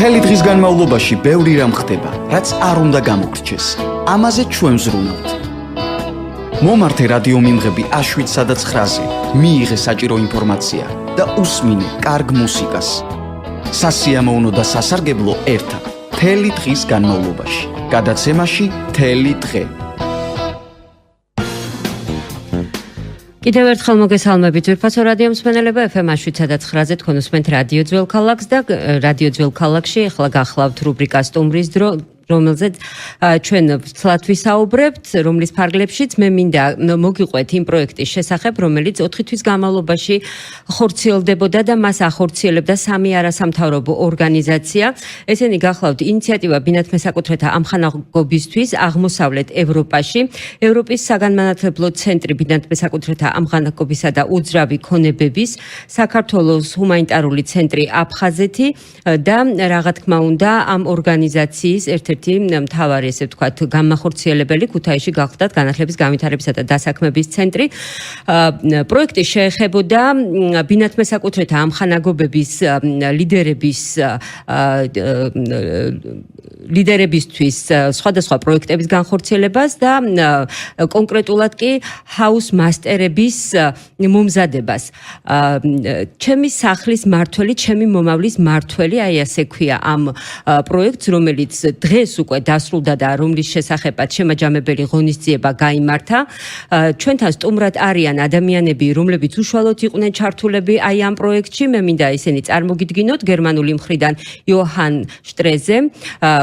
მთელი დღის განმავლობაში ბევრი რამ ხდება, რაც არ უნდა გამოგრჩეს. ამაზე ჩვენ ვზრუნავთ. მომართე რადიო მიმღები A7-სა და 9-ზე, მიიღე საჭირო ინფორმაცია და უსმინე კარგ მუსიკას. სასიამოვნო და სასარგებლო ერთად, მთელი დღის განმავლობაში. გადაცემაში მთელი დღე. კიდევ ერთხელ მოგესალმებით ძვირფასო რადიო მსმენელებო FM A7-სა და 9-ზე თქვენ უსმენთ რადიო ძველ ქალაქს და რადიო ძველ ქალაქში ახლა გახლავთ რუბრიკა სტუმრის დრო რომელზეც ჩვენ ცლად ვისაუბრებთ, რომლის ფარგლებშიც მე მინდა მოგიყვეთ იმ პროექტის შესახებ, რომელიც 4 თვის განმავლობაში ხორციელდებოდა და მას ახორციელებდა 3 არასამთავრობო ორგანიზაცია. ესენი გახლავთ ინიციატივა ბინათმესაკუთრეთა ამხანაგობისთვის აღმოსავლეთ ევროპაში, ევროპის საგანმანათლებლო ცენტრი ბინათმესაკუთრეთა ამხანაგობისა და უძრავი ქონებების, საქართველოს ჰუმანიტარული ცენტრი აფხაზეთი და რა თქმა უნდა ამ ორგანიზაციის ერთ-ერთი მთავარი ესე ვთქვათ გამახორციელებელი ქუთაისში გახლდათ განათლების განვითარებისა და დასაქმების ცენტრი. პროექტი შეეხებოდა ბინათმესაკუთრეთა ამხანაგობების ლიდერებისთვის სხვადასხვა პროექტების განხორციელებას და კონკრეტულად კი ჰაუს მასტერების მომზადებას. ჩემი სახლის მმართველი, ჩემი მომავლის მმართველი, აი ასე ქვია ამ პროექტს, რომელიც დღეს უკვე დასრულდა და რომლის შესახებაც შემაჯამებელი ღონისძიება გაიმართა. ჩვენთან სტუმრად არიან ადამიანები, რომლებიც უშუალოდ იყვნენ ჩართულები აი ამ პროექტში. მე მინდა ისინი წარმოგიდგინოთ. გერმანული მხრიდან იოჰან შტრეზე,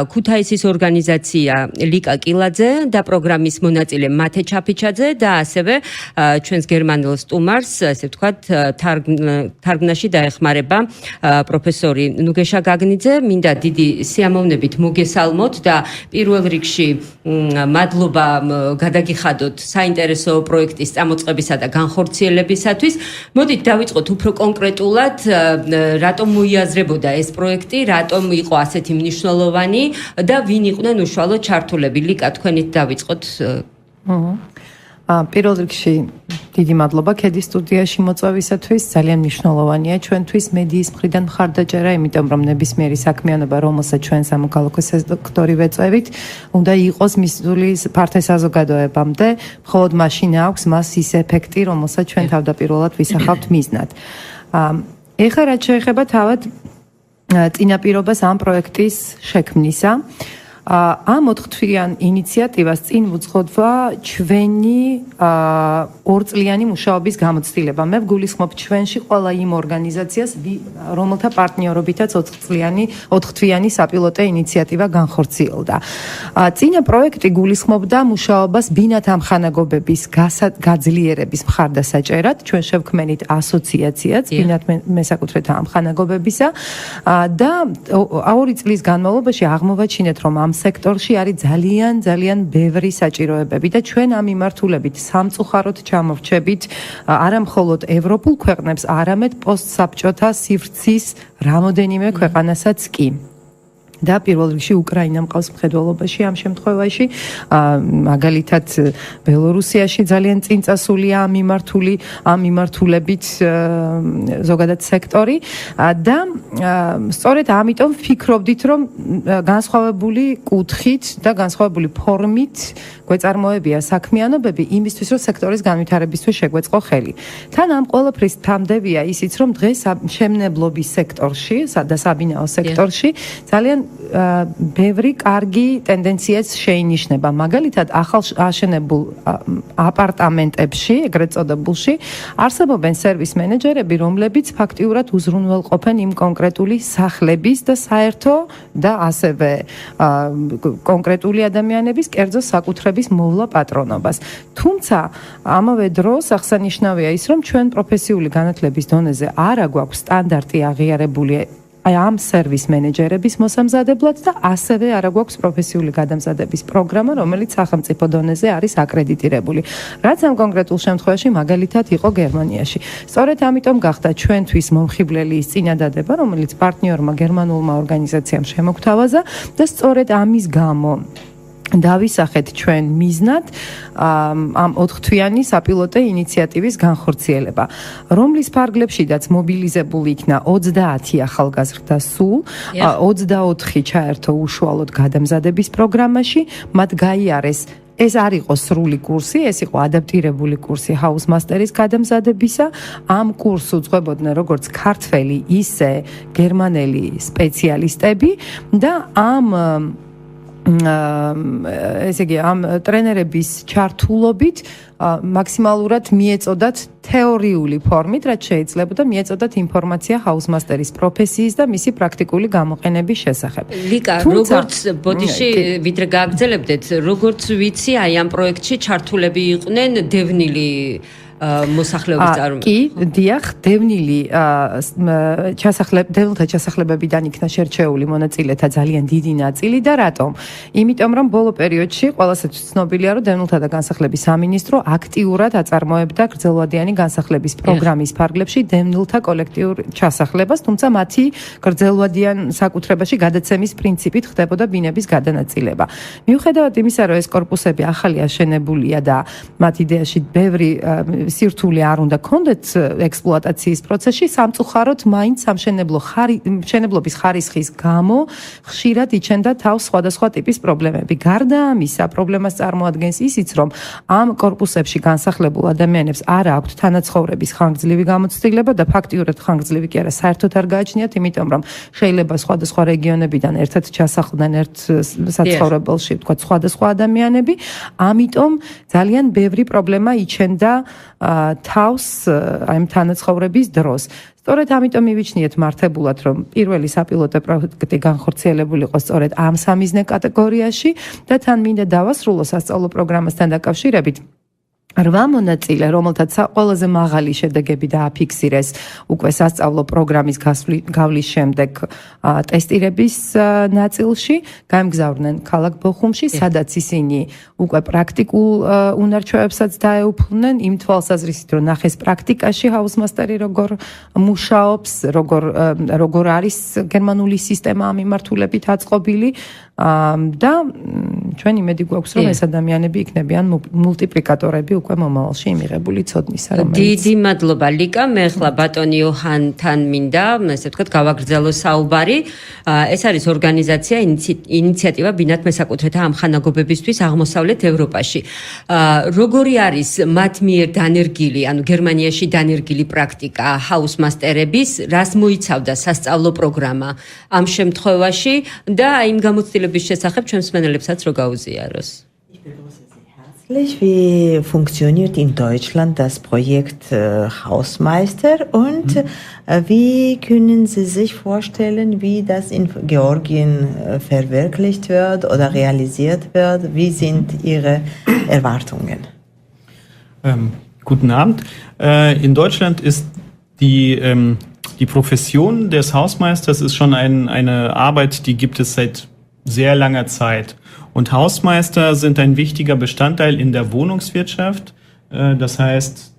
ქუთაისის ორგანიზაცია ლიკა კილაძე და პროგრამის მონაწილე მათე ჩაფიჩაძე და ასევე ჩვენს გერმანულ სტუმარს, ასე ვთქვათ, თარგმნაში დაეხმარება პროფესორი ნუგეშა გაგნიძე. მინდა დიდი სიამოვნებით მოგესალმოთ და პირველ რიგში მადლობა გადაგიხადოთ საინტერესო პროექტის წამოწყებისა და განხორციელებისათვის. მოდით დავიწყოთ უფრო კონკრეტულად, რატომ მოიაზრებოდა ეს პროექტი, რატომ იყო ასეთი მნიშვნელოვანი და ვინ იყვნენ უშუალოდ ჩართულები. ლიკა, თქვენით დავიწყოთ. პირველ რიგში დიდი მადლობა ქედის სტუდიაში მოწვევისათვის. ძალიან მნიშვნელოვანია ჩვენთვის მედიის მხრიდან მხარდაჭერა, იმიტომ რომ ნებისმიერი საქმიანობა, რომელსაც ჩვენ სამოქალაქო სექტორი ვეწევით, უნდა იყოს მისული ფართო საზოგადოებამდე, მხოლოდ მაშინ აქვს მას ის ეფექტი, რომელსაც ჩვენ თავდაპირველად ვისახავთ მიზნად. ეხლა რაც შეეხება თავად წინაპირობას ამ პროექტის შექმნისა, ამ 4 თვიან ინიციატივას წინ უძღოდა ჩვენი ორწლიანი მუშაობის გამოცდილება. მე ვგულისხმობ ჩვენში ყველა იმ ორგანიზაციას, რომელთა პარტნიორობითაც 4 თვიანი საპილოტო ინიციატივა განხორციელდა. წინა პროექტი გულისხმობდა მუშაობას ბინათამხანაგობების გაძლიერების მხარდასაჭერად. ჩვენ შევქმნით ასოციაციაც ბინათმესაკუთრეთა ამხანაგობებისა და 2 წლის განმავლობაში აღმოვაჩინეთ, რომ ამ სექტორში არის ძალიან ბევრი საჭიროებები და ჩვენ ამ მიმართულებით სამწუხაროდ ჩამოვრჩებით არა მხოლოდ ევროპულ ქვეყნებს, არამედ პოსტსაბჭოთა სივრცის რამოდენიმე ქვეყანასაც კი. და პირველ რიგში უკრაინა მყავს მხედველობაში ამ შემთხვევაში, მაგალითად ბელორუსიაში ძალიან წინწასულია ამ მიმართულებით ზოგადად სექტორი და სწორედ ამიტომ ვფიქრობდით, რომ განსხვავებული კუთხით და განსხვავებული ფორმით გვეწარმოებია საქმიანობები იმისთვის, რომ სექტორის განვითარებისთვის შეგვეწყო ხელი. თან ამ ყველაფრის თამდევია ისიც, რომ დღეს შემნებლობის სექტორში და საბინაო სექტორში ძალიან ბევრი კარგი ტენდენციაც შეინიშნება. მაგალითად, ახალ აშენებულ აპარტამენტებში, ეგრეთ წოდებულში, არსებობენ სერვის მენეჯერები, რომლებიც ფაქტიურად უზრუნველყოფენ იმ კონკრეტული სახლების და საერთო და ასევე კონკრეტული ადამიანების კერძო საკუთრების მოვლა პატრონობას. თუმცა, ამავე დროს აღსანიშნავია ის, რომ ჩვენ პროფესიული განათლების დონეზე არა გვაქვს სტანდარტი აღიარებული ამ სერვის მენეჯერების მოსამზადებლად და ასევე არა გვაქვს პროფესიული გადამზადების პროგრამა, რომელიც სახელმწიფო დონეზე არის აკრედიტირებული. რაც ამ კონკრეტულ შემთხვევაში მაგალითად იყო გერმანიაში. სწორედ ამიტომ გახდა ჩვენთვის მომხიბვლელი ის წინადადება, რომელიც პარტნიორმა გერმანულმა ორგანიზაციამ შემოგთავაზა და სწორედ ამის გამო დავისახეთ ჩვენ მიზნად ამ 4-თვიანი საპილოტო ინიციატივის განხორციელება, რომლის ფარგლებშიდაც მობილიზებული იქნა 30 ახალგაზრდა სულ, 24 ჩაერთო უშუალოდ გადამზადების პროგრამაში, მათ გაიარეს ეს არ იყო სრული კურსი, ეს იყო ადაპტირებული კურსი ჰაუსმასტერის გადამზადებისა. ამ კურსს უძღვებოდნენ როგორც ქართველი, ისე გერმანელი სპეციალისტები და ესე იგი ამ ტრენერების ჩართულობით მაქსიმალურად მიეწოდათ თეორიული ფორმით, რაც შეიძლებოდა მიეწოდათ ინფორმაცია ჰაუსმასტერის პროფესიის და მისი პრაქტიკული გამოყენების შესახებ. ლიკა, როგორც ბოდიში ვიდრე გააგრძელებდეთ, როგორც ვიცი, აი ამ პროექტში ჩართულები იყვნენ დევნილი მოსახლეობის წარმოება. კი, დიახ, დევნილთა ჩასახლებებიდან იქნა შერჩეული მონაწილეთა ძალიან დიდი ნაწილი და რატომ? იმიტომ რომ ბოლო პერიოდში ყველასათვის ცნობილია, რომ დევნილთა და განსახლების სამინისტრო აქტიურად აწარმოებდა გრძელვადიანი განსახლების პროგრამის ფარგლებში დევნილთა კოლექტიურ ჩასახლებას, თუმცა მათი გრძელვადიან საკუთრებაში გადაცემის პრინციპით ხდებოდა ბინების გადანაწილება. მიუხედავად იმისა, რომ ეს კორპუსები ახალი აშენებულია და მათ იდეაში ბევრი სირთულე არ უნდა კონდეთ ექსპლუატაციის პროცესში, სამწუხაროდ მაინც სამშენებლობის ხარისხის გამო ხშირად იჩენდა თავს სხვადასხვა ტიპის პრობლემები. გარდა ამისა, პრობლემას წარმოადგენს ისიც, რომ ამ კორპუსებში განსახლებულ ადამიანებს არ აქვთ თანაცხოვრების ხანგრძლივი გამოცდილება და ფაქტიურად ხანგრძლივი კი არა, საერთოდ არ გააჩნიათ, იმიტომ რომ შეიძლება სხვადასხვა რეგიონებიდან ერთად ჩასახლდნენ ერთ საცხოვრებელში, ვთქვათ, სხვადასხვა ადამიანები, ამიტომ ძალიან ბევრი პრობლემა იჩენდა თავს აი თანაცხოვრების დროს. სწორედ ამიტომ მივიჩნიეთ მართებულად, რომ პირველი საპილოტო პროექტი განხორციელებული იყო სწორედ ამ სამიზნე კატეგორიაში და თან მინდა დავასრულო სასწავლო პროგრამასთან დაკავშირებით 8 მონაწილე, რომელთაც ყველაზე მაღალი შედეგები დააფიქსირეს უკვე სასწავლო პროგრამის გავლის შემდეგ ტესტირების ნაწილში, გაემგზავრნენ ქალაქ ბოხუმში, სადაც ისინი უკვე პრაქტიკულ უნარჩვევებსაც დაეუფლნენ, იმ თვალსაზრისით, რომ ნახეს პრაქტიკაში ჰაუსმასტერი როგორ მუშაობს, როგორ არის გერმანული სისტემა ამ მიმართულებით აწყობილი და ჩვენ იმედი გვაქვს, რომ ეს ადამიანები იქნებიან მულტიპლიკატორები უკვე მომავალში იმიღებული ცოდნისა, რომელიც დიდი მადლობა ლიკა, მე ახლა ბატონი იოჰანთან მინდა, ესე ვთქვათ, გავაგრძელო საუბარი. ეს არის ორგანიზაცია, ინიციატივა ბინათ მესაკუთრეთა ამხანაგობებისთვის აღმოსავლეთ ევროპაში. როგორი არის მათ მიერ დანერგილი, ანუ გერმანიაში დანერგილი პრაქტიკა ჰაუსმასტერების, რას მოიცავდა სასწავლო პროგრამა ამ შემთხვევაში და იმ გამოცდილების შესახებ ჩვენს მსმენელებსაც რო გაუზიაროს. Wie funktioniert in Deutschland das Projekt Hausmeister und wie können Sie sich vorstellen, wie das in Georgien verwirklicht wird oder realisiert wird? Wie sind Ihre Erwartungen? Guten Abend. In Deutschland ist die Profession des Hausmeisters ist schon eine Arbeit, die gibt es seit sehr langer Zeit. Und Hausmeister sind ein wichtiger Bestandteil in der Wohnungswirtschaft. Das heißt,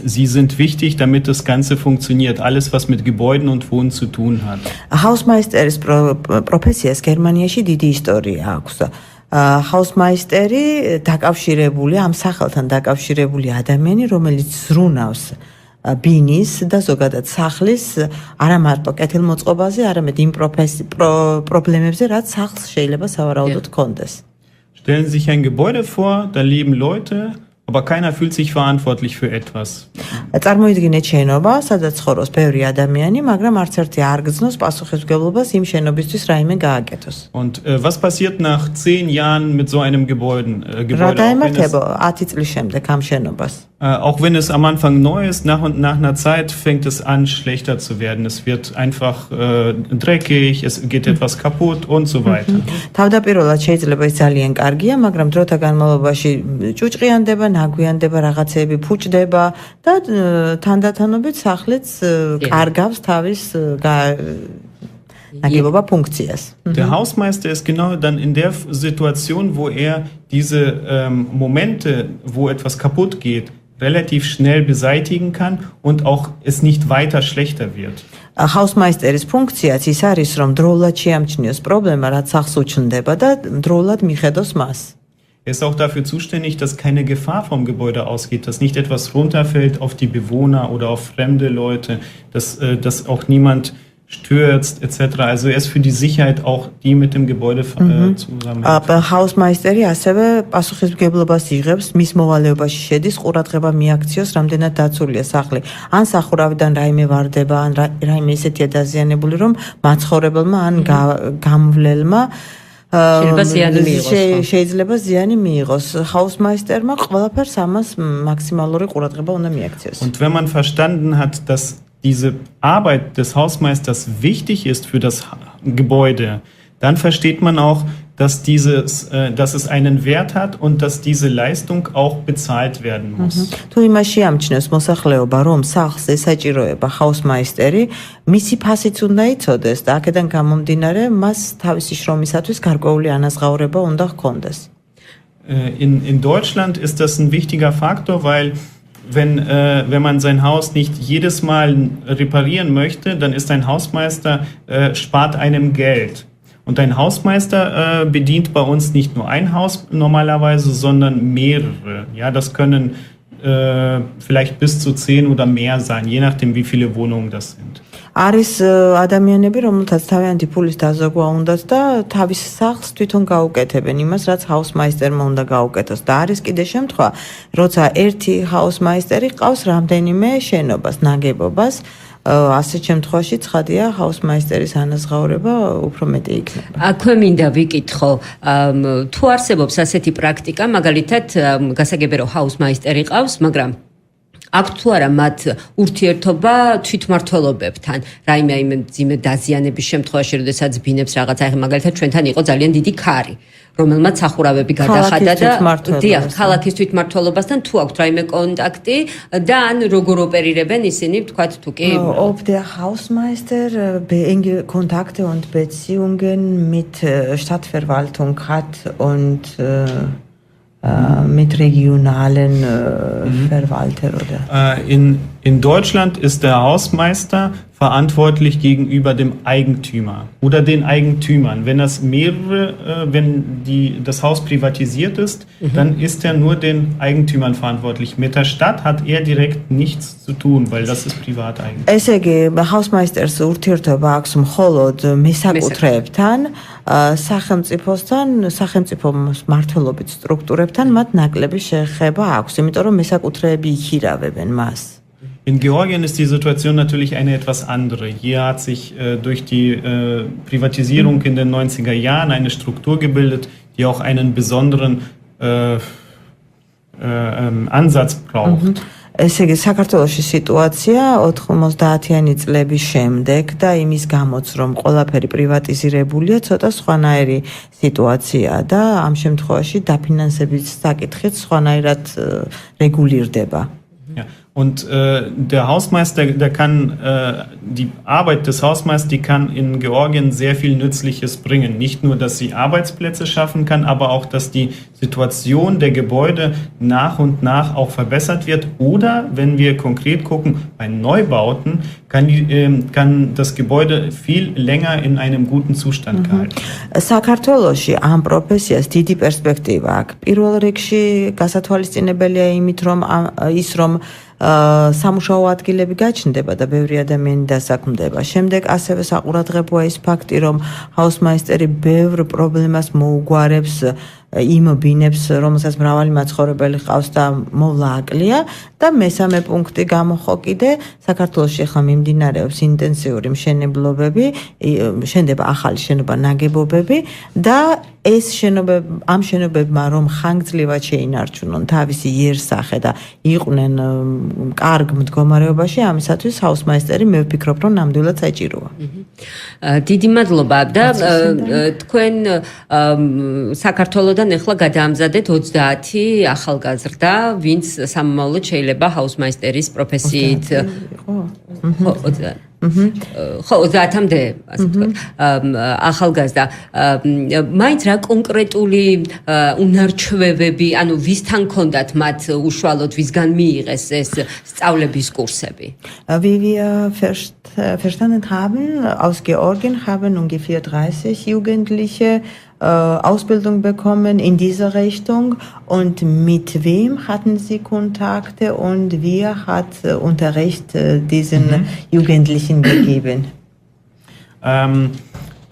sie sind wichtig, damit das Ganze funktioniert. Alles, was mit Gebäuden und Wohnen zu tun hat. Hausmeisteris professias Germanიაში დიდი ისტორია აქვს. Hausmeisteri დაკავშირებული ამ სახელთან დაკავშირებული ადამიანი, რომელიც ზრუნავს ბინის და ზოგადად სახლის არა მარტო კეთილმოწყობაზე, არამედ იმ პრობლემებზე, რაც სახლს შეიძლება სავარაუდოდ ჰქონდეს. Stellen Sie sich ein Gebäude vor, da leben Leute, aber keiner fühlt sich verantwortlich für etwas. წარმოიდგინეთ შენობა, სადაც ცხოვრობს ბევრი ადამიანი, მაგრამ არც ერთი არ გრძნობს პასუხისმგებლობას იმ შენობისთვის რაიმე გააკეთოს. Und was passiert nach 10 Jahren mit so einem Gebäude? რა დაემართება 10 წლის შემდეგ ამ შენობას? Auch wenn es am Anfang neu ist, nach einer Zeit fängt es an, schlechter zu werden. Es wird einfach dreckig, es geht etwas kaputt und so weiter. თავდაპირველად შეიძლება ის ძალიან კარგია, მაგრამ დროთა განმავლობაში ჭუჭყიანდება, ნაგვიანდება, რაღაცეები ფუჭდება და თანდათანობით სახლიც კარგავს თავის ნაგებობა ფუნქციას. Der Hausmeister ist genau dann in der Situation, wo er diese Momente, wo etwas kaputt geht, relativ schnell beseitigen kann und auch es nicht weiter schlechter wird. Hausmeisteris ფუნქციაც ის არის, რომ დროულად შეამჩნიოს პრობლემა, რაც სახლს უჩნდება და დროულად მიხედოს მას. Er ist auch dafür zuständig, dass keine Gefahr vom Gebäude ausgeht, dass nicht etwas runterfällt auf die Bewohner oder auf fremde Leute, dass auch niemand stürzt etc. Also er ist für die Sicherheit auch die mit dem Gebäude zusammen. Aber Hausmeisteri ასევე პასუხისმგებლობას იღებს მის მოვალეობაში შედის ყურადღება მიაქციოს რამდენად დაცულია სახლი. ან სახურავიდან რაიმე ვარდება, ან რაიმე ისეთია დაზიანებული, რომ მაცხოვრებელმა ან გამვლელმა შეიძლება ზიანი მიიღოს. Hausmeisterმა ყველაფერს ამას მაქსიმალური ყურადღება უნდა მიაქციოს. Und wenn man verstanden hat, dass diese Arbeit des Hausmeisters wichtig ist für das Gebäude, dann versteht man auch, dass es einen Wert hat und dass diese Leistung auch bezahlt werden muss. თუ იმას შეამჩნევს მოსახლეობა, რომ სახლს ესაჭიროება Hausmeisteri, მისი ფასიც უნდა იცოდეს და აქედან გამომდინარე, მას თავისი შრომისათვის გარკვეული ანაზღაურება უნდა ჰქონდეს. In Deutschland ist das ein wichtiger Faktor, weil wenn man sein Haus nicht jedes Mal reparieren möchte, dann ist ein Hausmeister spart einem Geld. Und ein Hausmeister bedient bei uns nicht nur ein Haus normalerweise, sondern mehrere. Ja, das können vielleicht bis zu 10 oder mehr sein, je nachdem, wie viele Wohnungen das sind. არის ადამიანები, რომელთაც თავიანთი ფულის დაზოგვა უნდათ და თავის სახლს თვითონ გაუკეთებენ იმას, რაც Hausmeisterმა უნდა გაუკეთოს. და არის კიდე შემთხვევა, როცა ერთი Hausmeisteri ყავს რამდენიმე შენობას, ნაგებობას, ასეთ შემთხვევაში ცხადია Hausmeisteris ანაზღაურება უფრო მეტი იქნება. აქვე მინდა ვიკითხო, თუ არსებობს ასეთი პრაქტიკა, მაგალითად, გასაგებია რომ Hausmeisteri ყავს, მაგრამ აქვს თუ არა მათ ურთიერთობა თვითმმართველობებთან, რაიმე მძიმე დაზიანების შემთხვევაში, როდესაც ბინებს რაღაცა, ახლა მაგალითად ჩვენთან იყო ძალიან დიდი ქარი, რომელმაც სახურავები გადახადა და დიახ, ქალაქის თვითმმართველობასთან თუ აქვს რაიმე კონტაქტი და ან როგორ ოპერირებენ ისინი, თქვათ თუ კი. Ob der Hausmeister enge Kontakte und Beziehungen mit Stadtverwaltung hat und mit regionalen Verwalter oder? In Deutschland ist der Hausmeister verantwortlich gegenüber dem Eigentümer oder den Eigentümern. Wenn das Haus privatisiert ist, dann ist er nur den Eigentümern verantwortlich. Mit der Stadt hat er direkt nichts zu tun, weil das ist Privateigentum. ესე იგი, Hausmeisters ურთიერთობა აქვს მხოლოდ მესაკუთრეებთან, სახელმწიფოსთან, სახელმწიფო მმართველობით სტრუქტურებთან მათ ნაკლები შეხება აქვს, იმიტომ რომ მესაკუთრეები იქირავებენ მას. In Georgien ist die Situation natürlich eine etwas andere. Hier hat sich durch die Privatisierung in den 90er Jahren eine Struktur gebildet, die auch einen besonderen Ansatz braucht. ესე იგი, საქართველოში სიტუაცია 90-იანი წლების შემდეგ და იმის გამოც, რომ ყველაფერი პრივატიზირებულია, ცოტა სხვანაირი სიტუაციაა და ამ შემთხვევაში დაფინანსების საკითხიც სხვანაირად რეგულირდება. Ja. Und der Hausmeister, die Arbeit des Hausmeisters, die kann in Georgien sehr viel Nützliches bringen. Nicht nur, dass sie Arbeitsplätze schaffen kann, aber auch, dass die Situation der Gebäude nach und nach auch verbessert wird. Oder, wenn wir konkret gucken, bei Neubauten kann das Gebäude viel länger in einem guten Zustand gehalten werden. საქართველოში ამ პროფესიას დიდი პერსპექტივა აქვს. პირველ რიგში გასათვალისწინებელია იმით, რომ სამუშაო ადგილები გაჩნდება და ბევრი ადამიანი დასაქმდება. შემდეგ ასევე საყურადღებოა ის ფაქტი, რომ Hausmeisteri ბევრ პრობლემას მოუგვარებს იმ ბინებს, რომელსაც მრავალი მაცხოვრებელი ყავს და მოვლა აკლია და მესამე პუნქტი გამოხო კიდე საქართველოში ახლა მიმდინარეობს ინტენსიური მშენებლობები, შენდება ახალი შენობა ნაგებობები და ეს ამ შენობებმა რომ ხანგრძლივად შეინარჩუნონ თავისი იერსახე და იყვნენ კარგ მდგომარეობაში, ამისათვის Hausmeisteri მე ვფიქრობ, რომ ნამდვილად საჭიროა. დიდი მადლობა და თქვენ საქართველოდან ახლა გადაამზადეთ 30 ახალგაზრდა, ვინც სამომავლოდ შეიძლება Hausmeisteris პროფესიით. ხო 30-მდე ასე ვთქვათ ახალგაზრდა მაინც რა კონკრეტული უნარჩვევები ანუ ვისთან კონდათ მათ უშუალოდ ვისგან მიიღეს ეს სწავლების კურსები Wie wir verstanden haben, aus Georgien haben ungefähr 30 Jugendliche Ausbildung bekommen in dieser Richtung und mit wem hatten Sie Kontakte und wer hat Unterricht diesen Jugendlichen gegeben?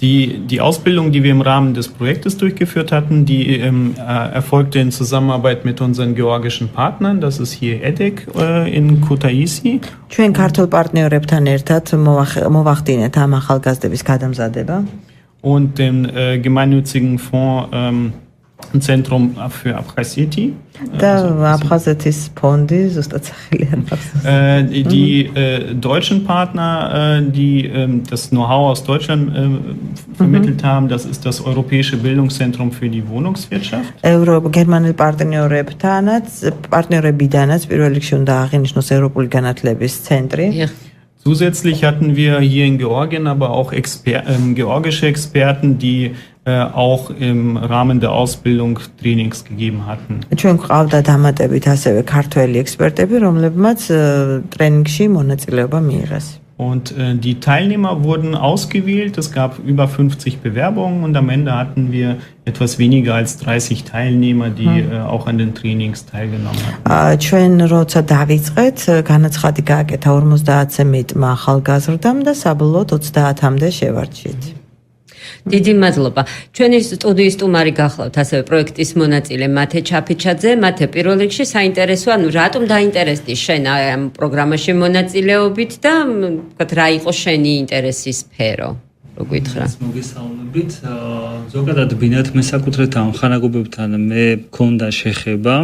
Die Ausbildung, die wir im Rahmen des Projektes durchgeführt hatten, die erfolgte in Zusammenarbeit mit unseren georgischen Partnern. Das ist hier EDEC in Kutaisi. ჩვენ ქართულ პარტნიორებთან ერთად მოვახდინეთ ამ ახალგაზრდების გადამზადება. Und den gemeinnützigen Fonds Zentrum für Abkhazeti. და აფხაზეთის ფონდი ზუსტად სახელი არ მახსოვს. Die deutschen Partner, die das Know-how aus Deutschland vermittelt haben, das ist das Europäische Bildungszentrum für die Wohnungswirtschaft. გერმანელ პარტნიორებიდანაც პირველ რიგში უნდა აღინიშნოს ევროპული განათლების ცენტრი. Zusätzlich hatten wir hier in Georgien aber auch georgische Experten, die auch im Rahmen der Ausbildung Trainings gegeben hatten. ჩვენ გვყავდა დამატებით ასევე ქართველი ექსპერტები, რომლებმაც ტრენინგში მონაწილეობა მიიღეს. Und die Teilnehmer wurden ausgewählt. Es gab über 50 Bewerbungen und am Ende hatten wir etwas weniger als 30 Teilnehmer, die auch an den Trainings teilgenommen hatten. ჩვენ როცა დავიწყეთ, განაცხადი გააკეთა 50-ზე მეტმა ახალგაზრდამ და საბოლოოდ 30-მდე შევარჩიეთ. დიდი მადლობა. ჩვენი სტუდიის სტუმარი გახლავთ ასევე პროექტის მონაწილე მათე ჩაფიჩაძე. მათე პირველ რიგში საინტერესო, ანუ რატომ დაინტერესდი შენ ამ პროგრამაში მონაწილეობით და ვთქვათ რა იყო შენი ინტერესის სფერო? რო გითხრა. მოგესალმებით. ზოგადად ბინათ მესაკუთრეთ ამხანაგობებთან მე მქონდა შეხება.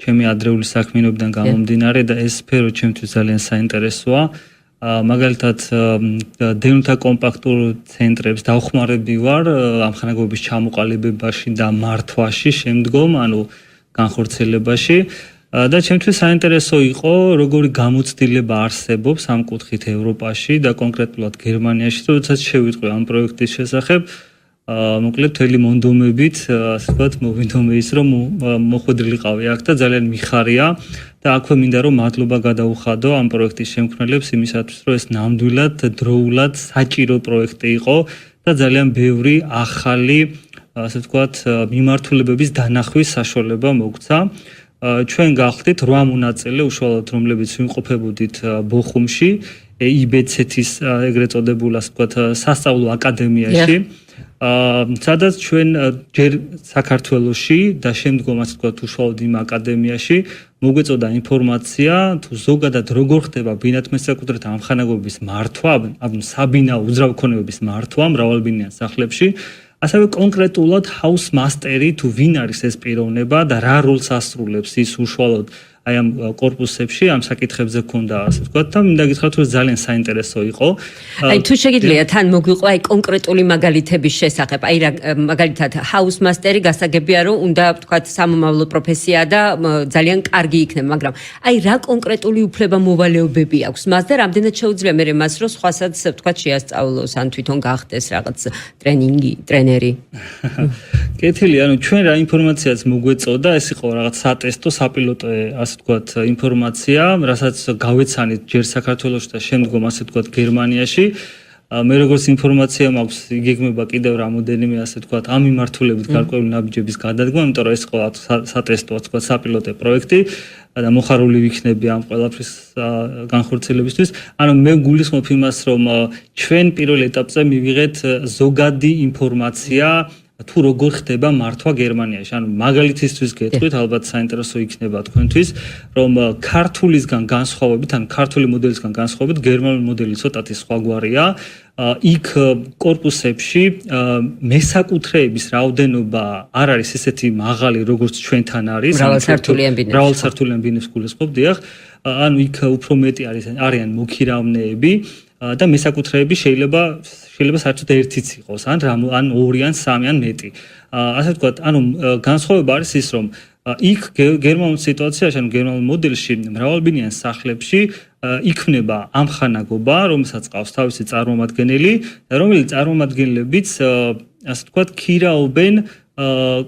ჩემი ადრეული საქმიანობიდან გამომდინარე და ეს სფერო ჩემთვის ძალიან საინტერესოა. მაგალითად დევნთა კომპაქტურ ცენტრებს დავხმარები ვარ ამხანაგობის ჩამოყალიბებაში და მართვაში შემდგომ, ანუ განხორციელებაში და ჩემთვის საინტერესო იყო როგორი გამოცდილება არსებობს ამ კუთხით ევროპაში და კონკრეტულად გერმანიაში, როდესაც შევიტყვი ამ პროექტის შესახებ მოკლედ მთელი მონდომებით, ასე ვთქვათ, მოვინდომე ის რომ მოხვედრილიყავი აქ და ძალიან მიხარია და აქვე მინდა რომ მადლობა გადაუხადო ამ პროექტის შემქმნელებს იმისათვის რომ ეს ნამდვილად დროულად საჭირო პროექტი იყო და ძალიან ბევრი ახალი, ასე ვთქვათ, მიმართულებების დანახვის საშუალება მოგცა. ჩვენ გავხდით 8 მონაწილე უშუალოდ რომლებიც ვიმყოფებოდით ბოხუმში, IBZ-ის ეგრეთ წოდებულ, ასე ვთქვათ, სასწავლო აკადემიაში. სადაც ჩვენ ჯერ საქართველოში და შემდგომ ასე ვთქვათ უშუალოდ იმ აკადემიაში მოგვეწოდა ინფორმაცია თუ ზოგადად როგორ ხდება ბინათ მესაკუთრეთ ამხანაგობის მართვა, ანუ საბინაო უძრავქონებების მართვა მრავალბინიან სახლებში, ასევე კონკრეტულად house master-ი თუ ვინ არის ეს პიროვნება და რა როლს ასრულებს ის უშუალოდ აი ამ კორპუსებში ამ საკითხებზე გქონდა ასე ვთქვათ და მინდა გითხრათ რომ ძალიან საინტერესო იყო. აი თუ შეგიძლია თან მოგვიყვა აი კონკრეტული მაგალითების შესახებ. აი რა მაგალითად house master-ი გასაგებია რომ უნდა ვთქვათ სამომავლო პროფესია და ძალიან კარგი იქნება, მაგრამ აი რა კონკრეტული უფლება მოვალეობები აქვს მას და რამდენად შეუძლია მე მას რომ სხვასაც ვთქვათ შეასწავლოს ან თვითონ გახდეს რაღაც ტრენერი. კეთილი, ანუ ჩვენ რა ინფორმაციაც მოგვეწოდა, ეს იყო რაღაც სატესტო, საპილოტო ასე ვთქვათ ინფორმაცია, რასაც გავეცანით ჯერ საქართველოში და შემდგომ ასე ვთქვათ გერმანიაში. მე როგორც ინფორმაცია მაქვს, იგეგმება კიდევ რამოდენიმე ასე ვთქვათ ამ მიმართულებით გარკვეული ნაბიჯების გადადგმა, იმიტომ რომ ეს იყო სატესტო, ასე ვთქვათ, საპილოტო პროექტი და მოხარული ვიქნები ამ ყველაფრის განხორციელებისთვის. ანუ მე გულისხმობ იმას, რომ ჩვენ პირველ ეტაპზე მივიღეთ ზოგადი ინფორმაცია თუ როგორ ხდება მართვა გერმანიაში. ანუ მაგალითისთვის გეტყვით, ალბათ საინტერესო იქნება თქვენთვის, რომ ქართულისგან განსხვავებით, ან ქართული მოდელისგან განსხვავებით, გერმანული მოდელი ცოტათი სხვაგვარია. იქ კორპუსებში მესაკუთრეების რაოდენობა არ არის ესეთი მაღალი, როგორც ჩვენთან არის. მრავალსართულიან ბინებს გულისხმობ, დიახ. ანუ იქ უფრო მეტი არიან მოქირავნეები. და მესაკუთრეები შეიძლება საერთოდ ერთიც იყოს, ან 2 ან 3 ან მეტი. ასე ვთქვათ, ანუ განსხვავება არის ის, რომ იქ გერმანულ სიტუაციაში, ანუ გერმანულ მოდელში, მრავალბინიან სახლებში იქნება ამხანაგობა, რომელსაც ყავს თავისი წარმომადგენელი, რომელიც წარმომადგენლებიც ასე ვთქვათ, ქირაობენ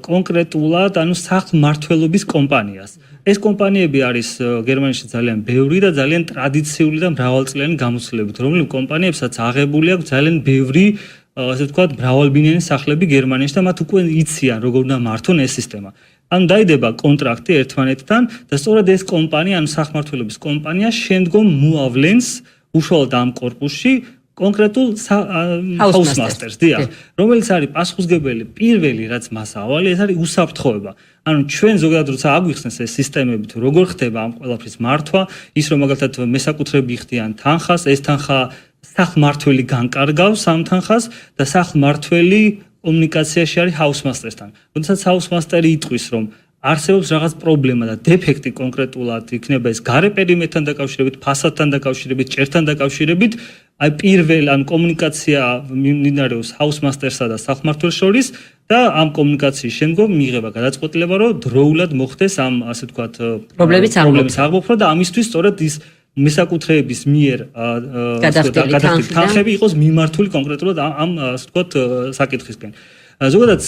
კონკრეტულად, სახლმმართველობის კომპანიას. ეს კომპანიები არის გერმანიაში ძალიან ბევრი და ძალიან ტრადიციული და მრავალწლიანი გამოცდილებით, რომლებიც კომპანიებსაც აღებული აქვს ძალიან ბევრი ასე ვთქვათ, მრავალბინიანი სახლები გერმანიაში და მათ უკვე იციან, როგორ უნდა მართონ ეს სისტემა. დაიდება კონტრაქტი ერთმანეთთან და სწორედ ეს კომპანია, სახმმართველობის კომპანია შემდგომ მოავლენს უშუალოდ ამ კორპუსში კონკრეტულ house masters, რომელიც არის პასუხისმგებელი პირველი, რაც მას ავალი, ეს არის უსაფრთხოება. ჩვენ ზოგადად როცა აგვიხსნეს ეს სისტემები თუ როგორ ხდება ამ ყველაფრის მართვა, ის რომ მაგალითად მესაკუთრეები ხდიან თანხას, ეს თანხა სახმმართველი განკარგავს ამ თანხას და სახმმართველი კომუნიკაციაში არის house master-თან. როდესაც house master-ი იტყვის, რომ არსებობს რაღაც პრობლემა და დეფექტი კონკრეტულად იქნება ეს გარე პერიმეტრთან დაკავშირებით, ფასადთან დაკავშირებით, ჭერთან დაკავშირებით, აი პირველ კომუნიკაცია მიმდინარეობს house master-სა და სახმმართველს შორის და ამ კომუნიკაციის შემდგომ მიიღება გადაწყვეტილება, რომ დროულად მოხდეს ამ ასე ვთქვათ პრობლემის აღმოფხვრა და ამისთვის სწორედ ის მესაკუთრეების მიერ გადახდილი თანხები იყოს მიმართული კონკრეტულად ამ ასე ვთქვათ საკითხისკენ. ზოგადად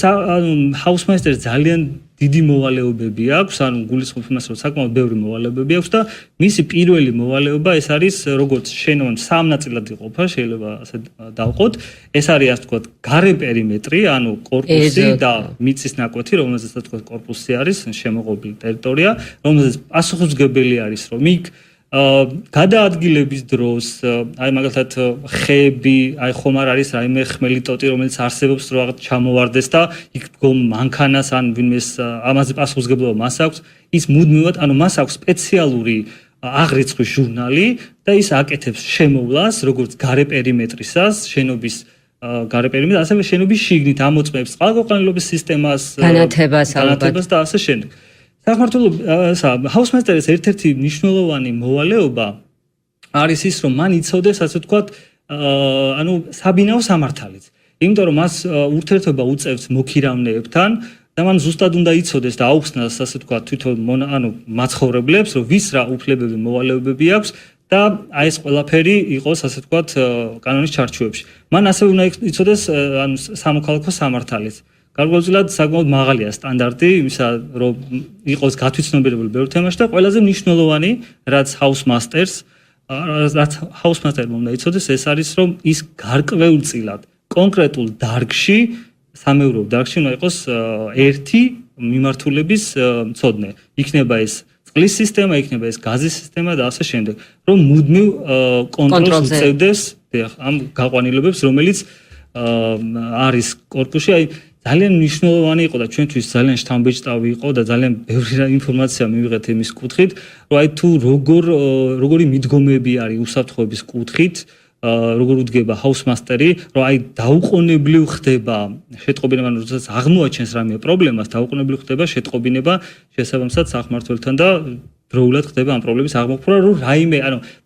house master-ს ძალიან დიდი მოვალეობები აქვს, გულისხმობ იმას, რომ საკმაოდ ბევრი მოვალეობები აქვს და მისი პირველი მოვალეობა ეს არის, როგორც შენოვანი სამ ნაწილად იყოფა, შეიძლება ასე დავყოთ. ეს არის ასე ვთქვათ გარე პერიმეტრი, კორპუსი და მიწის ნაკვეთი, რომელზეც ასე ვთქვათ კორპუსი არის, შემოღობილი ტერიტორია, რომელზეც პასუხისმგებელი არის, რომ იქ გადაადგილების დროს, აი მაგალითად ხეები, აი ხომ არ არის რაიმე ხმელი ტოტი, რომელიც არსებობს რომ რაღაც ჩამოვარდეს და იქ დგომ მანქანას ან ვინმეს ამაზე პასუხისმგებლობა მას აქვს, ის მუდმივად, მას აქვს სპეციალური აღრიცხვის ჟურნალი და ის აკეთებს შემოვლას, როგორც გარე პერიმეტრისას, შენობის გარე პერიმეტრს, ასევე შენობის შიგნით ამოწმებს წყალგაყვანილობის სისტემას, განათებას და ასე შემდეგ. house master-ის ერთ-ერთი მნიშვნელოვანი მოვალეობა არის ის, რომ მან იცოდეს, ასე ვთქვათ, საბინაო სამართალიც. იმიტომ რომ მას ურთიერთობა უწევს მოქირავნეებთან და მან ზუსტად უნდა იცოდეს და აუხსნას, ასე ვთქვათ, თვითონ მაცხოვრებლებს, რომ ვის რა უფლებები, მოვალეობები აქვს და აი ეს ყველაფერი იყოს, ასე ვთქვათ, კანონის ჩარჩოებში. მან ასევე უნდა იცოდეს სამოქალაქო სამართალიც. გარკვეულწილად საკმაოდ მაღალია სტანდარტი იმისა, რომ იყოს გათვითცნობიერებული ბევრ თემაში და ყველაზე მნიშვნელოვანი, რაც house master-მა უნდა იცოდეს, ეს არის, რომ ის გარკვეულწილად კონკრეტულ დარგში, სამეურვეო დარგში უნდა იყოს ერთი მიმართულების მცოდნე. იქნება ეს წყლის სისტემა, იქნება ეს გაზის სისტემა და ასე შემდეგ, რომ მუდმივ კონტროლს უწევდეს ამ გაყვანილობებს, რომელიც არის კორპუსში, აი ძალიან მნიშვნელოვანი იყო და ჩვენთვის ძალიან შთამბეჭდავი იყო და ძალიან ბევრი ინფორმაცია მივიღეთ იმის კუთხით, რომ აი თუ როგორი მიდგომები არის უსაფრთხოების კუთხით, როგორ უდგება house master-ი, რომ აი დაუყოვნებლივ ხდება შეტყობინება, როდესაც აღმოაჩენს რამე პრობლემას, დაუყოვნებლივ ხდება შეტყობინება შესაბამისად სახმმართველთან და დროულად ხდება ამ პრობლემის აღმოფხვრა, რომ რაიმე,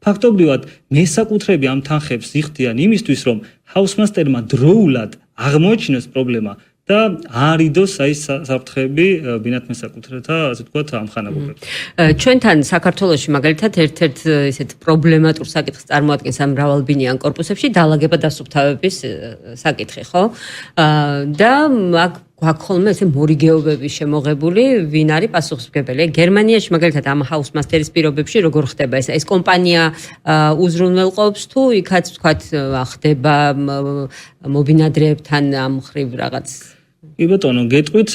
ფაქტობრივად მესაკუთრეები ამ თანხებს იხდიან იმისთვის, რომ house master-მა დროულად აღმოაჩინოს პრობლემა და არიდოს აი საფრთხეები ბინათ მესაკუთრეთა, ასე ვთქვათ, ამხანაგობებს. ჩვენთან საქართველოში მაგალითად ერთ-ერთ ისეთ პრობლემატურ საკითხს წარმოადგენს ამ მრავალბინიან კორპუსებში დაალაგება და სუფთავების საკითხი, ხო? და აქ გვაქვს ხოლმე ესე მორიგეობები შემოღებული, ვინ არის პასუხისმგებელი. გერმანიაში მაგალითად ამ house master-ის პირობებში როგორ ხდება ეს? ეს კომპანია უზრუნველყოფს თუ იქაც ვთქვათ ხდება მობინადრეებთან ამ ხრივ რაღაც? კი ბატონო, გეტყვით,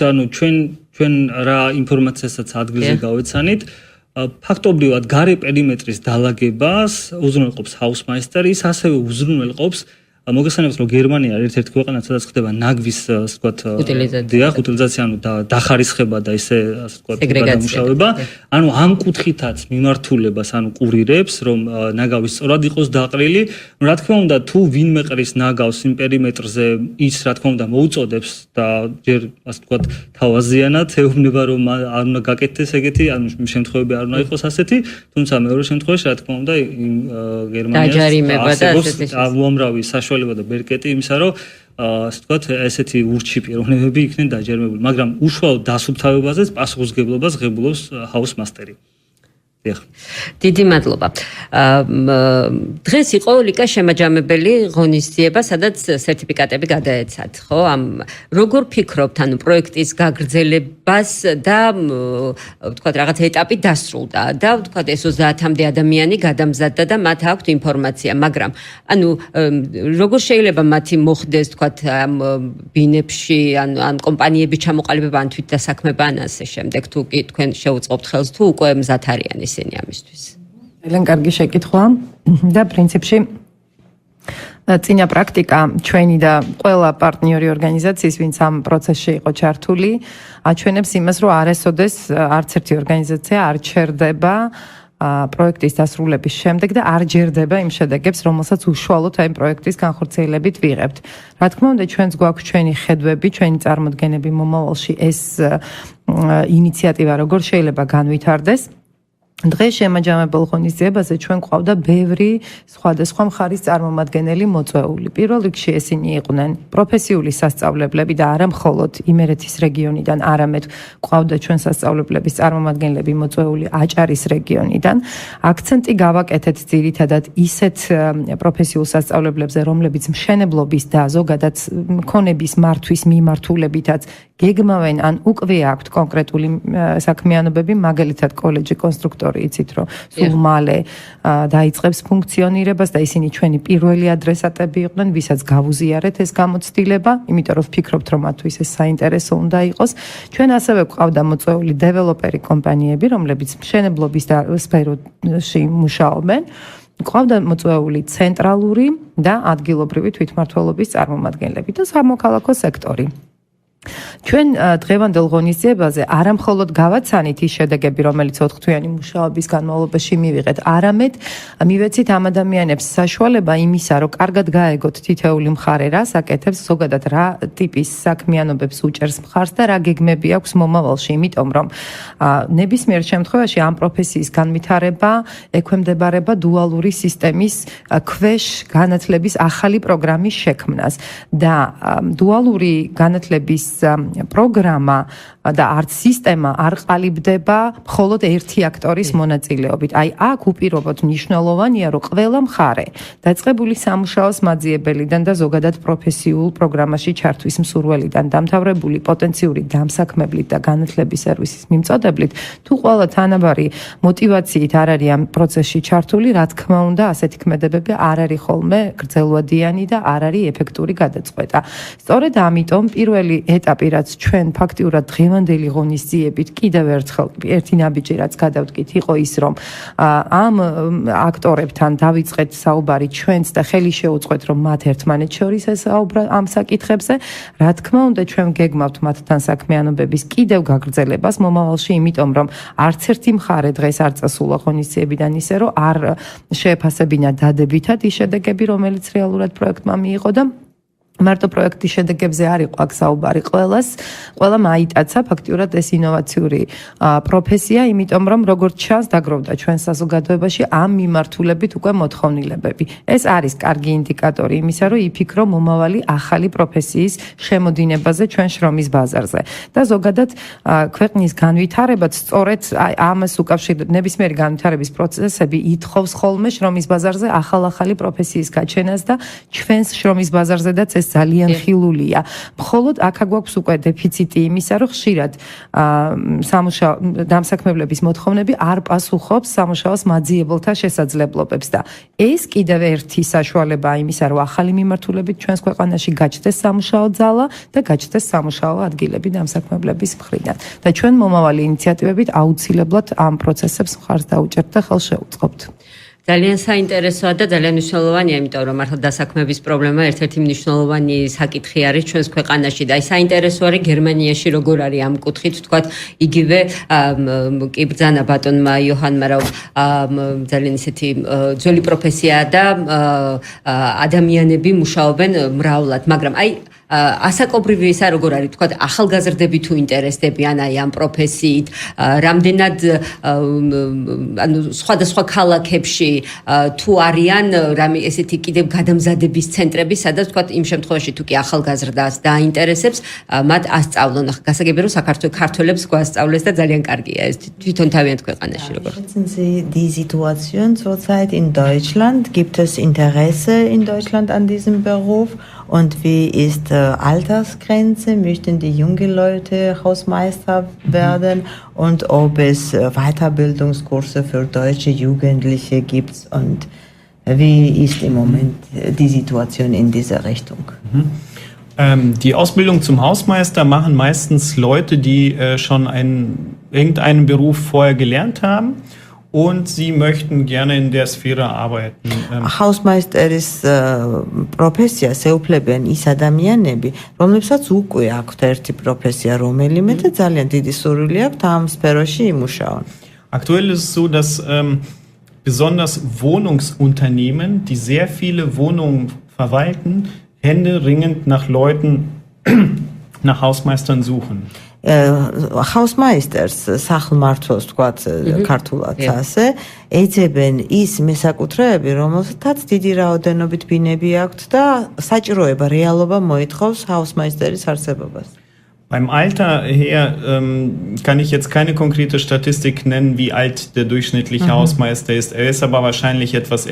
ჩვენ რა ინფორმაციასაც ადგილზე გავეცანით, ფაქტობრივად გარე პერიმეტრის დაალაგებას უზრუნველყოფს house master-ი, ის ასევე უზრუნველყოფს მოგესალმებით, რომ გერმანია ერთ-ერთი ქვეყანა, სადაც ხდება ნაგვის, ასე ვთქვათ, უტილიზაცია, დახარისხება და ისე, ასე ვთქვათ, გადამუშავება. ამ კუთხითაც მიმართულებას, კურირებს, რომ ნაგავი სწორად იყოს დაყრილი. რა თქმა უნდა, თუ ვინმე ყრის ნაგავს იმ პერიმეტრზე, ის რა თქმა უნდა მოუწოდებს და ჯერ, ასე ვთქვათ, თავაზიანად ეუბნება, რომ არ უნდა გაკეთდეს ეგეთი, შემთხვევები არ უნდა იყოს ასეთი, თუმცა მეორე შემთხვევაში, რა თქმა უნდა, გერმანიას არსებობს უამრავი საშუალება და ბერკეტი იმისა, რომ ასე ვთქვათ, ესეთი ურჩი პიროვნებები იქნენ დაჯერმებული, მაგრამ უშუალოდ დასუფთავებაზეც პასუხისმგებლობას ღებულობს house master-ი. დიახ. დიდი მადლობა. დღეს იყო ლიკა შემაჯამებელი ღონისძიება, სადაც სერტიფიკატები გადაეცათ, ხო? როგორ ფიქრობთ, ანუ პროექტის გაგრძელებას და ვთქვათ, რაღაც ეტაპი დასრულდა და ვთქვათ, ეს 30-მდე ადამიანი გადამზადდა და მათ აქვთ ინფორმაცია, მაგრამ ანუ როგორ შეიძლება მათი მოხდეს, ვთქვათ, ამ ბინებში, ან კომპანიების ჩამოყალიბება, ან თვითდასაქმება, ან ასე შემდეგ, თუ კი თქვენ შეუწყობთ ხელს, თუ უკვე მზად არიან ისინი ამისთვის. ძალიან კარგი შეკითხვა და პრინციპში წინა პრაქტიკა ჩვენი და ყველა პარტნიორი ორგანიზაციის, ვინც ამ პროცესში იყო ჩართული, აჩვენებს იმას, რომ არასოდეს არც ერთი ორგანიზაცია არ ჩერდება პროექტის დასრულების შემდეგ და არ ჯერდება იმ შედეგებს, რომელსაც უშუალოდ აი პროექტის განხორციელებით ვიღებთ. რა თქმა უნდა, ჩვენს გვაქვს ჩვენი ხედვები, ჩვენი წარმოდგენები მომავალში ეს ინიციატივა როგორ შეიძლება განვითარდეს. დღეს შემაჯამებელ ღონისძიებაზე ჩვენ გვყავდა ბევრი სხვადასხვა მხარის წარმომადგენელი მოწვეული. პირველ რიგში ესენი იყვნენ პროფესიული სასწავლებლები და არა მხოლოდ იმერეთის რეგიონიდან, არამედ გვყავდა ჩვენ სასწავლებლების წარმომადგენლები მოწვეული აჭარის რეგიონიდან. აქცენტი გავაკეთეთ ძირითადად ისეთ პროფესიულ სასწავლებლებზე, რომლებიც მშენებლობის და ზოგადად მქონების მართვის მიმართულებითაც გეგმავენ ან უკვე აქვთ კონკრეტული საქმიანობები, მაგალითად კოლეჯი კონსტრუქტორი იცით, რომ სულ მალე დაიწყებს ფუნქციონირებას და ისინი ჩვენი პირველი ადრესატები იყვნენ, ვისაც გავუზიარეთ ეს გამოცდილება, იმიტომ რომ ვფიქრობთ, რომ მათთვის ეს საინტერესო უნდა იყოს. ჩვენ ასევე გვყავდა მოწვეული დეველოპერი კომპანიები, რომლებიც მშენებლობის სფეროში მუშაობენ. გვყავდა მოწვეული ცენტრალური და ადგილობრივი თვითმმართველობის წარმომადგენლები და სამოქალაქო სექტორი. ჩვენ დღევანდელ ღონისძიებაზე არა მხოლოდ გავაცანით ის შედეგები, რომელიც 4-თვიანი მუშაობის განმავლობაში მივიღეთ, არამედ მივეცით ამ ადამიანებს საშუალება იმისა, რომ კარგად გაეგოთ თითეული მხარე რას აკეთებს, ზოგადად რა ტიპის საქმიანობებს უჭერს მხარს და რა გეგმები აქვს მომავალში, იმიტომ რომ ნებისმიერ შემთხვევაში ამ პროფესიის განვითარება ექვემდებარება დუალური სისტემის ქვეშ განათლების ახალი პროგრამის შექმნას და დუალური განათლების პროგრამა და არც სისტემა არ ყალიბდება მხოლოდ ერთი აქტორის მონაწილეობით. აი აქ უპირობოდ მნიშვნელოვანია, რომ ყველა მხარე დაწყებული სამუშაოს მაძიებელიდან და ზოგადად პროფესიულ პროგრამაში ჩართვის მსურველიდან დამთავრებული პოტენციური დამსაქმებლით და განათლების სერვისის მიმწოდებლით, თუ ყველა თანაბარი მოტივაციით არ არის ამ პროცესში ჩართული, რა თქმა უნდა, ასეთი ქმედებები არ არის ხოლმე გრძელვადიანი და არ არის ეფექტური გადაწყვეტა. სწორედ ამიტომ პირველი ეტაპი, რაც ჩვენ ფაქტიურად დღევანდელი ღონისძიებით კიდევ ერთხელ ერთი ნაბიჯი რაც გადავდგით, იყო ის, რომ ამ აქტორებთან დავიწყეთ საუბარი ჩვენც და ხელი შეუწყეთ, რომ მათ ერთმანეთს შორის ესაუბრა ამ საკითხებზე. რა თქმა უნდა, ჩვენ გეგმავთ მათთან საქმიანობების კიდევ გაგრძელებას მომავალში, იმიტომ რომ არც ერთი მხარე დღეს არ წასულა ღონისძიებიდან ისე, რომ არ შეეფასებინა დადებითად ის შედეგები, რომელიც რეალურად პროექტმა მიიღო და მარტო პროექტის შედეგებზე არ იყო აქ საუბარი, ყველამ აიტაცა ფაქტიურად ეს ინოვაციური პროფესია, იმიტომ რომ როგორც ჩანს დაგროვდა ჩვენ საზოგადოებაში ამ მიმართულებით უკვე მოთხოვნილებები. ეს არის კარგი ინდიკატორი იმისა, რომ იფიქრო მომავალი ახალი პროფესიის შემოდინებაზე ჩვენ შრომის ბაზარზე. და ზოგადად ქვეყნის განვითარებაც სწორედ ამას უკავშირდება, ნებისმიერი განვითარების პროცესები ითხოვს ხოლმე შრომის ბაზარზე ახალ-ახალი პროფესიის გაჩენას და ჩვენს შრომის ბაზარზედაც ძალიან ხილულია. მხოლოდ აქ გვაქვს უკვე დეფიციტი იმისა, რომ ხშირად სამუშაო დამსაქმებლების მოთხოვნები არ პასუხობს სამუშაოს მაძიებელთა შესაძლებლობებს და ეს კიდევ ერთი საშუალებაა იმისა, რომ ახალი მიმართულებით ჩვენს ქვეყანაში გაჩნდეს სამუშაო ძალა და გაჩნდეს სამუშაო ადგილები დამსაქმებლების მხრიდან. და ჩვენ მომავალი ინიციატივებით აუცილებლად ამ პროცესებს მხარს დაუჭერთ და ხელს შევუწყობთ. ძალიან საინტერესოა და ძალიან მნიშვნელოვანია, იმიტომ რომ მართლა დასაქმების პრობლემა ერთ-ერთი მნიშვნელოვანი საკითხი არის ჩვენს ქვეყანაში და აი საინტერესო არის გერმანიაში როგორ არის ამ კუთხით, თქვათ, იგივე კი ბრძანა ბატონმა იოჰანმა, რომ ძალიან ისეთი ძველი პროფესიაა და ადამიანები მუშაობენ მრავლად, მაგრამ აი ასაკობრივი ისა როგორ არის თქვა ახალგაზრდები თუ ინტერესდებიან აი ამ პროფესიით რამდენად ანუ სხვადასხვა ქალაქებში თუ არიან რამე ესეთი კიდევ გადამზადების ცენტრები სადაც თქვა იმ შემთხვევაში თუ კი ახალგაზრდას დაინტერესებს მათ ასწავლონ გასაგებია რომ საქართველოს ქართველებს გვასწავლეს და ძალიან კარგია ეს თვითონ თავიანთ ქვეყანაში როგორ Schätzen Sie die Situation zurzeit in Deutschland? Gibt es Interesse in Deutschland an diesem Beruf? Und wie ist Altersgrenze? Möchten die jungen Leute Hausmeister werden? Und ob es Weiterbildungskurse für deutsche Jugendliche gibt? Und wie ist im Moment die Situation in dieser Richtung? Die Ausbildung zum Hausmeister machen meistens Leute, die schon irgendeinen Beruf vorher gelernt haben. Und sie möchten gerne in der Sphäre arbeiten. Hausmeisteris პროფესია შეუფლებიან ის ადამიანები, რომლებსაც უკვე აქვთ ერთი პროფესია, რომელიმე და ძალიან დიდი სურვილი აქვთ ამ სფეროში იმუშაონ. Aktuell ist es so, dass besonders Wohnungsunternehmen, die sehr viele Wohnungen verwalten, händeringend nach Leuten, nach Hausmeistern suchen. Hausmeisters სახლმმართველს თქვათ ქართულად ასე ეძებენ ის მესაკუთრეები, რომელთაც დიდი რაოდენობით ბინები აქვთ და საჭიროება რეალობა მოითხოვს Hausmeisteris არსებობას. Beim Alter her kann ich jetzt keine konkrete Statistik nennen, wie alt der durchschnittliche Hausmeister ist. Er ist aber wahrscheinlich etwas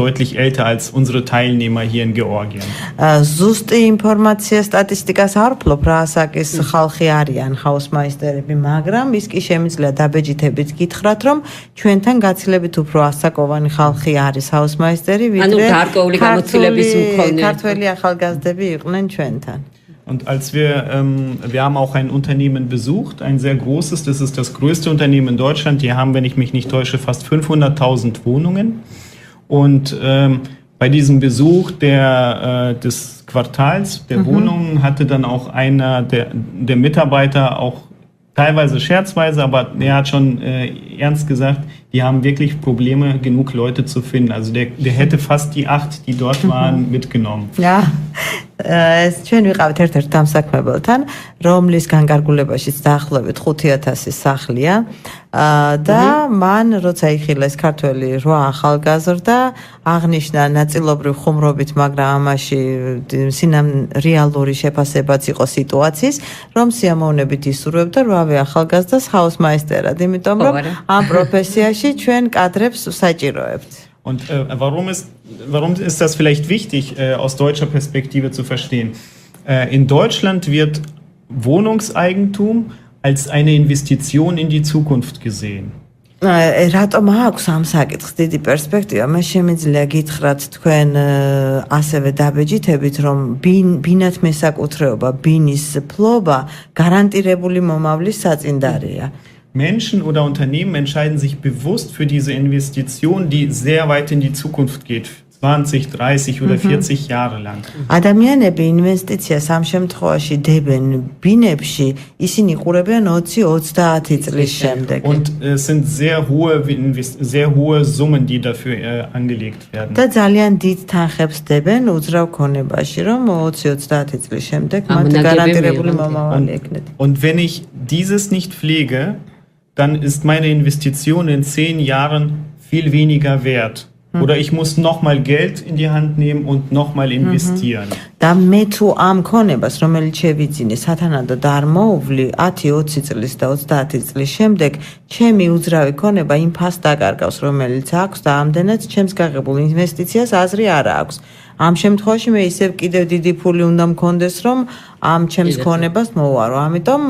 deutlich älter als unsere Teilnehmer hier in Georgien. Ზუსტი ინფორმაცია სტატისტიკას არ ვფლობ, რა ასაკის ხალხი არიან Hausmeisterები, მაგრამ ის კი შემიძლია დაბეჯითებით გითხრათ, რომ ჩვენთან გაცილებით უფრო ასაკოვანი ხალხი არის Hausmeisteri, ვიდრე ქართველი ახალგაზრდები იყვნენ ჩვენთან. Und als wir haben auch ein Unternehmen besucht, ein sehr großes, das ist das größte Unternehmen in Deutschland. Die haben, wenn ich mich nicht täusche, fast 500.000 Wohnungen. Und bei diesem Besuch des Quartals der Wohnungen hatte dann auch einer der Mitarbeiter auch teilweise scherzweise, aber er hat schon ernst gesagt, die haben wirklich Probleme, genug Leute zu finden. Also der hätte fast die 8, die dort waren, mitgenommen. Ja. ეს ჩვენ ვიყავით ერთ-ერთ დამსაქმებელთან, რომლის განკარგულებაშიც დაახლოებით 5000 სახლია და მან როცა იხილეს ქართველი 8 ახალგაზრდა, აღნიშნა ნაწილობრივ ხუმრობით, მაგრამ ამაში რეალური შეფასებაც იყო სიტუაციის, რომ სიამოვნებით ისურვებდა 8 ახალგაზრდას Hausmeisterად, იმიტომ რომ ამ პროფესიაში ჩვენ კადრებს საჭიროებთ. Und warum ist das vielleicht wichtig, aus deutscher Perspektive zu verstehen? In Deutschland wird Wohnungseigentum als eine Investition in die Zukunft gesehen. რატომ აქვს ამ საკითხს დიდი პერსპექტივა? მე შემიძლია გითხრათ თქვენ ასევე დაბეჯითებით, რომ ბინათ მესაკუთრეობა, ბინის ფლობა გარანტირებული მომავლის საწინდარია. Menschen oder Unternehmen entscheiden sich bewusst für diese Investition, die sehr weit in die Zukunft geht, 20, 30 oder 40 Jahre lang. ადამიანები ინვესტიციას ამ შემთხვევაში დებენ ბინებში, ისინი ყურებენ 20-30 წლის შემდეგ. Und es sind sehr hohe Summen, die dafür angelegt werden. და ძალიან დიდ თანხებს დებენ უძრავ ქონებაში, რომ 20-30 წლის შემდეგ მათ გარანტირებული მომავალი ექნათ. Und wenn ich dieses nicht pflege, dann ist meine Investition in 10 Jahren viel weniger wert. Oder ich muss nochmal Geld in die Hand nehmen und nochmal investieren. და მე თუ ამ ქონებას, რომელიც შევიძინე, სათანადოდ არ მოუვლი 10-20 წლის და 30 წლის შემდეგ, ჩემი უძრავი ქონება იმ ფასს დაკარგავს, რომელიც აქვს და ამდენად ჩემს გაღებულ ინვესტიციას აზრი არ აქვს. ამ შემთხვევაში მე ისევ კიდევ დიდი ფული უნდა მქონდეს, რომ ამ ჩემს ქონებას მოვარო. Ამიტომ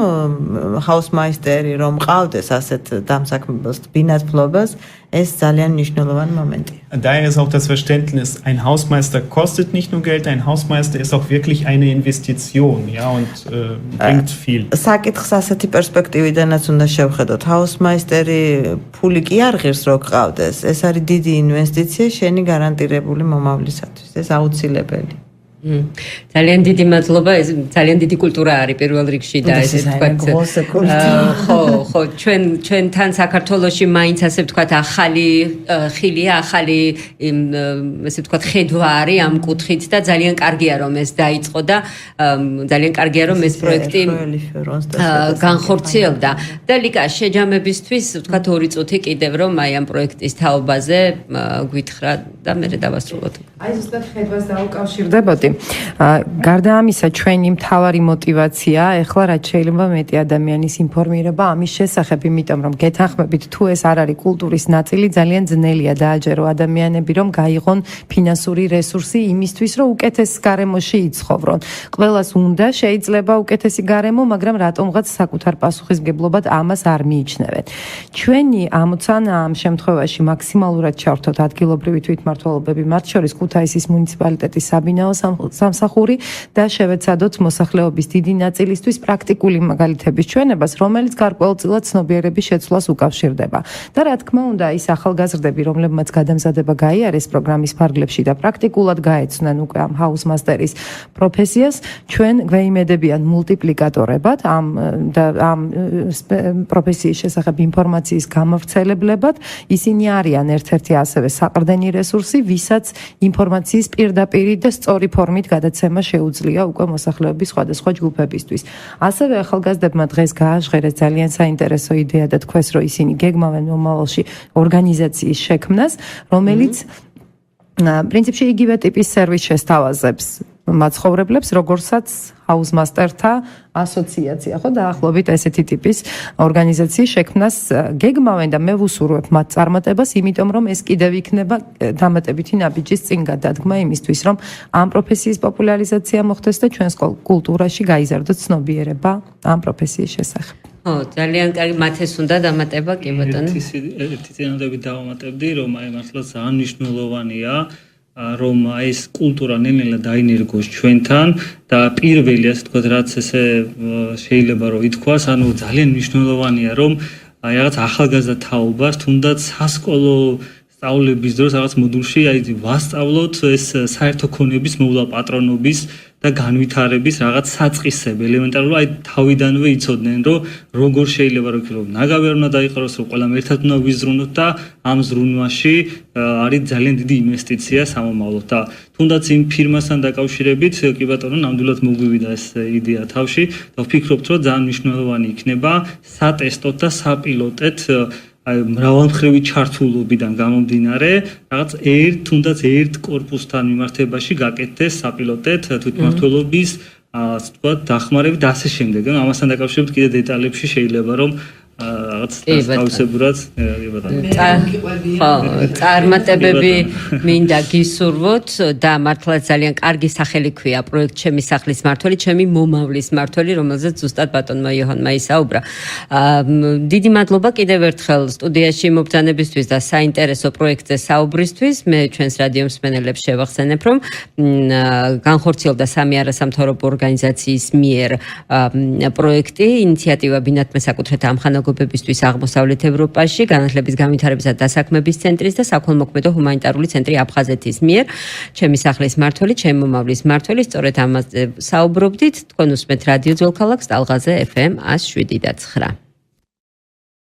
Hausmeisteri რომ ყავდეს ასეთ დამსაქმებელს, ბინათფლობას, ეს ძალიან მნიშვნელოვანი მომენტია. Daher ist auch das Verständnis, ein Hausmeister kostet nicht nur Geld, ein Hausmeister ist auch wirklich eine Investition, ja, und bringt viel. საკითხს ასეთი პერსპექტივიდანაც უნდა შევხედოთ. Hausmeisteri ფული კი არ ღირს რო ყავდეს. ეს არის დიდი ინვესტიცია შენი გარანტირებული მომავლისათვის. ეს აუცილებელი. ძალიან დიდი მადლობა, ეს ძალიან დიდი კულტურა არის პირველ რიგში და ესე ვთქვათ. ხო, ჩვენთან საქართველოში მაინც ასე ვთქვათ ახალი ხილია, ახალი ესე ვთქვათ ხედვა არის ამ კუთხით და ძალიან კარგია რომ ეს დაიწყო და ძალიან კარგია რომ ეს პროექტი განხორციელდა. და ლიკა შეჯამებისთვის ვთქვათ 2 წუთი კიდევ რომ აი ამ პროექტის თაობაზე გვითხრა და მე დავასრულოთ. აი ზუსტად ხედვას დაუკავშირდებოდი. გარდა ამისა, ჩვენი მთავარი мотиваცია ეხლა რაც შეიძლება მეტი ადამიანის ინფორმირება ამის შესახებ, იმიტომ რომ გეთანხმებით თუ ეს არ არის კულტურის ნაწილი, ძალიან ძნელია დააჯერო ადამიანები, რომ გაიღონ ფინანსური რესურსი იმისთვის, რომ უკეთეს გარემოში იცხოვრონ. ყველას უნდა შეიძლება უკეთესი გარემო, მაგრამ რატომღაც საკუთარ პასუხისმგებლობად ამას არ მიიჩნევენ. ჩვენი ამოცანა ამ შემთხვევაში მაქსიმალურად ჩავთოთ ადგილობრივი თვითმმართველობები, მათ შორის ქუთაისის მუნიციპალიტეტის საბინაო სამსახური და შევეცადოთ მოსახლეობის დიდი ნაწილისთვის პრაქტიკული მაგალითების ჩვენებას, რომელიც გარკვეულწილად ცნობიერების შეცვლას უკავშირდება. და რა თქმა უნდა, ის ახალგაზრდები, რომლებმაც გადამზადება გაიარეს პროგრამის ფარგლებში და პრაქტიკულად გაეცნენ უკვე ამ ჰაუსმასტერის პროფესიას, ჩვენ გვეიმედებიან მულტიპლიკატორებად, ამ პროფესიის შესახებ ინფორმაციის გამავრცელებლებად. ისინი არიან ერთ-ერთი ასევე საყრდენი რესურსი, ვისაც ინფორმაციის პირდაპირი და სწორი ფორმით გადაცემა შეუძლია უკვე მოსახლეობის სხვადასხვა ჯგუფებისთვის. ასევე ახალგაზრდებმა დღეს გააჟღერეს ძალიან საინტერესო იდეა და თქვეს, რომ ისინი გეგმავენ მომავალში ორგანიზაციის შექმნას, რომელიც პრინციპში იგივე ტიპის სერვისს შესთავაზებს მაცხოვრებლებს, როგორცაც ჰაუსმასტერთა ასოციაცია, ხო, დაახლოებით ესეთი ტიპის ორგანიზაციის შექმნას გეგმავენ და მე ვუსურვებ მათ წარმატებას, იმიტომ რომ ეს კიდევ იქნება დამატებითი ნაბიჯის წინ გადადგმა იმისთვის, რომ ამ პროფესიის პოპულარიზაცია მოხდეს და ჩვენს კულტურაში გაიზარდოს ცნობიერება ამ პროფესიის შესახებ. ხო, ძალიან კარგი, მათეს უნდა დამატება, კი ბატონო. ერთი წინადადებით დავამატებდი, რომ აი მართლა ძალიან მნიშვნელოვანია რომ ეს კულტურა ნელ-ნელა დაინერგოს ჩვენთან და პირველი ასე თქვა რაც ესე შეიძლება რომ ითქვას, ანუ ძალიან მნიშვნელოვანია რომ აი რაღაც ახალგაზრდა თაობას თუნდაც სასკოლო სწავლების დროს რაღაც მოდულში აი ვასწავლოთ ეს საერთო ქონების მოვლა პატრონობის და განვითარების რაღაც საწყისები, ელემენტარულად აი თავიდანვე იცოდნენ, რომ როგორ შეიძლება რომ ნაგავი არ უნდა დაიყაროს, რომ ყველამ ერთად უნდა ვიზრუნოთ და ამ ზრუნვაში არის ძალიან დიდი ინვესტიცია სამომავლოდ და თუნდაც იმ ფირმასთან დაკავშირებით, კი ბატონო, ნამდვილად მოგვივიდა ეს იდეა თავში და ვფიქრობთ, რომ ძალიან მნიშვნელოვანი იქნება სატესტოთ და საპილოტეთ აი მრავალმხრივი ჩართულობიდან გამომდინარე, რაღაც თუნდაც ერთ კორპუსთან მიმართებაში გაკეთდეს საპილოტეთ თვითმმართველობის, ასე ვთქვათ, დახმარებით და ასე შემდეგ. ამასთან დაკავშირებით კიდე დეტალებში შეიძლება რომ რაღაც თავისებურად წარმატებები მინდა გისურვოთ და მართლა ძალიან კარგი სახელი ქვია პროექტ ჩემი სახლის მართველი, ჩემი მომავლის მართველი, რომელზეც ზუსტად ბატონმა იოჰანმა ისაუბრა. დიდი მადლობა კიდევ ერთხელ სტუდიაში მობრძანებისთვის და საინტერესო პროექტზე საუბრისთვის. მე ჩვენს რადიო მსმენელებს შევახსენებ, რომ განხორციელდა სამი არასამთავრობო ორგანიზაციის მიერ პროექტი, ინიციატივა ბინათმე საკუთრეთა ამხანაგობებისთვის აღმოსავლეთ ევროპაში, განათლების განვითარებისა და დასაქმების ცენტრის და საქველმოქმედო ჰუმანიტარული ცენტრი აფხაზეთის მიერ. ჩემი სახლის მართველი, ჩემი მომავლის მართველი, სწორედ ამაზე საუბრობდით. თქვენ უსმენთ რადიო ძველ ქალაქს ტალღაზე FM 107.9.